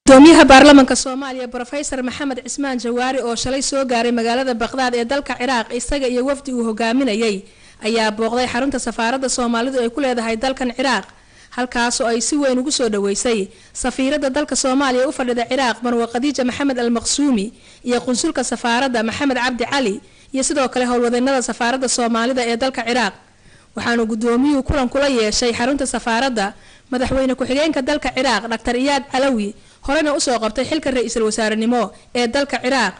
gudoomiyaha baarlamaanka Soomaaliya Professor Maxamed Cismaan Jawaari oo shalay soo gaaray magaalada Baghdad ee dalka Ciraaq isaga iyo wafdi uu hogaaminayay ayaa booqday xarunta safaaradda Soomaalidu ay ku leedahay dalkan Ciraaq halkaas oo ay si weyn ugu soo dhaweysay safiiradda dalka Soomaaliya u fadhida Ciraaq Marwa Khadija Maxamed Al-Maqsuumi iyo qunsulka safaaradda Maxamed Cabdi Cali iyo sidoo kale howlwadeennada safaaradda Soomaalida ee dalka Ciraaq waxaanu gudoomiyuhu kulan kula yeeshay xarunta safaaradda madaxweyne ku-xigeenka dalka Ciraaq Dr. Iyaad Alawi horena u soo qabtay xilka ra'iisul wasaarenimo ee dalka Ciraaq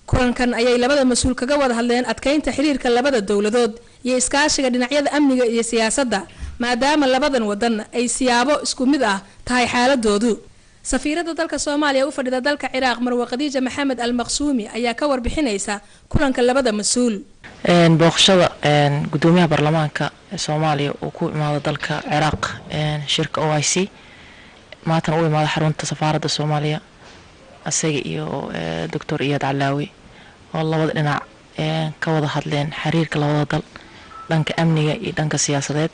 kulankan ayay labada mas'uul kaga wada hadleen adkeynta xiriirka labada dawladood iyo iskaashiga dhinacyada amniga iyo siyaasadda maadaama labadan wadan ay siyaabo isku mid ah tahay xaaladoodu safiiradda dalka Soomaaliya u fadhida dalka Ciraaq Marwa Khadija Maxamed Al-Maqsuumi ayaa ka warbixinaysa kulanka labada mas'uul booqashada gudoomiyaha baarlamaanka Soomaaliya oo ku imaada dalka Ciraaq shirka OIC maatan u imaada xarunta safaaradda Soomaaliya asaga iyo Dr. Iyaad Alawi oo labada dhinac ka wada hadleen xiriirka labada dal dhanka amniga iyo dhanka siyaasadeed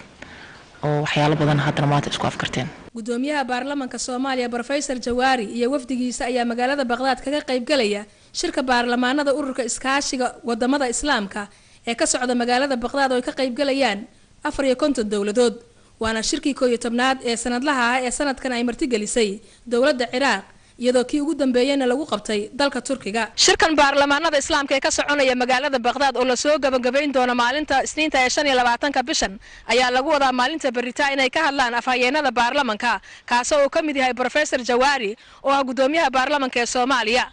oo waxyaalo badan hadda maanta isku afkarteen gudoomiyaha baarlamaanka Soomaaliya Professor Jawaari iyo wafdigiisa ayaa magaalada Baghdad kaga qayb galaya shirka baarlamaanada ururka iskaashiga wadamada Islaamka ee ka socda magaalada Baghdad oo ay ka qayb galayaan 54 dawladood waana shirkii 11aad ee sanadlaha ah ee sanadkan ay martigelisay dawladda Ciraaq iyadoo kii ugu dambeeyayna lagu qabtay dalka Turkiga shirkan baarlamaanada Islaamka ee ka soconaya magaalada Baghdad oo la soo gabagabeyn doono maalinta Isniinta ee 25 bishan ayaa lagu wadaa maalinta berita inay ka hadlaan afhayeenada baarlamaanka kaas oo ka mid yahay Professor Jawaari oo ah gudoomiyaha baarlamaanka ee Soomaaliya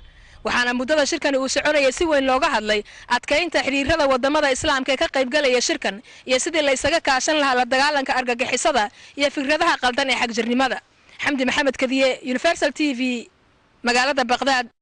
waxaana muddada shirkan uu soconayay si weyn looga hadlay adkeynta xiriirada wadamada Islaamka ee ka qayb galaya shirkan iyo sidii la isaga kaashan lahaa la dagaalanka argagixisada iyo fikradaha qaldan ee xagjirnimada Xamdi Maxamed Kadiye Universal TV magaalada Baghdad